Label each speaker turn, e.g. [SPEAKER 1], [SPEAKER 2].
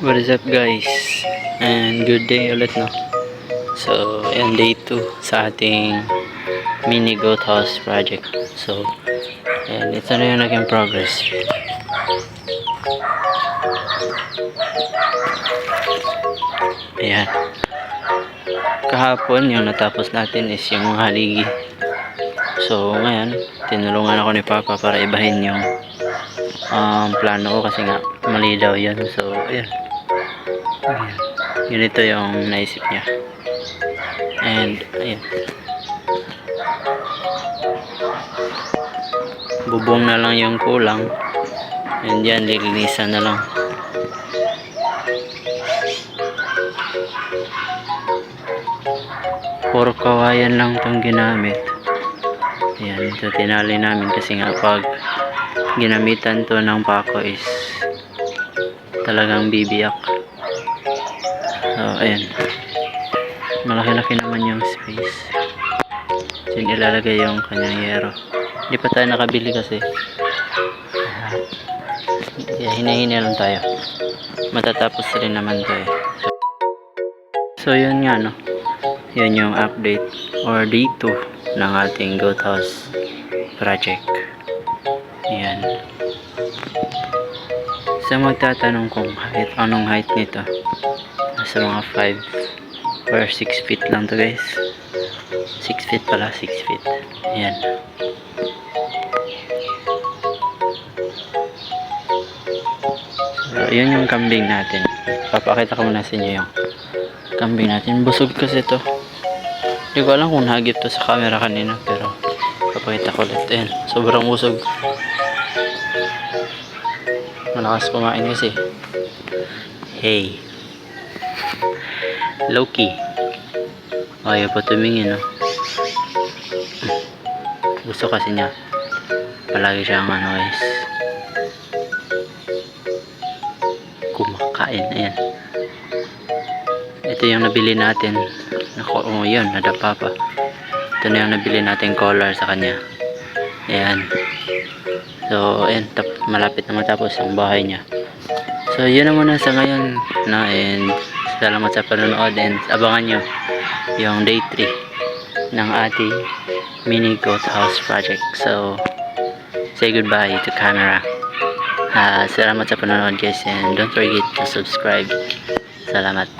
[SPEAKER 1] What is up guys? And good day ulit no. So, ayan day 2 sa ating mini goat house project. So, ayan, ito na yung naging progress. Ayan. Kahapon yung natapos natin is yung haligi. So, ngayon, tinulungan ako ni Papa para ibahin yung plano ko kasi nga mali daw yun. So, ayan. Yun ito yung naisip niya. And ayan, bubong na lang yung kulang. And yan, lilinisan na lang. Puro kawayan lang itong ginamit. Ayan, ito tinali namin kasi nga pag ginamitan to ng pako is talagang bibiyak. So ayan, malaki-laki naman yung space. Diyan ilalagay yung kanyang yero. Hindi pa tayo nakabili kasi hinahinay lang tayo. Matatapos rin naman to eh. So yun nga no, yun yung update or day 2 ng ating goat house project. Ayan. So magtatanong kung anong height nito, nasa mga 5 or 6 feet lang to guys. 6 feet pala, 6 feet. Ayan. So yun yung kambing natin. Papakita ko muna sa inyo yung kambing natin. Busog kasi to. Hindi ko alam kung nahagip to sa camera kanina, pero papakita ko ulit. Ayan, sobrang busog. Malakas kumain kasi. Hey Loki, ayaw pa tumingin no? Gusto kasi niya palagi siyang guys, kumakain. Ayan, ito yung nabili natin. Oh, yun, nadapa pa. Ito na yung nabili natin collar sa kanya. Ayan. So, ayan, malapit na matapos ang bahay niya. So, yun na muna sa ngayon na, and salamat sa panonood, and abangan nyo yung day 3 ng ating mini goat house project. So, say goodbye to camera. Salamat sa panonood guys, and don't forget to subscribe. Salamat.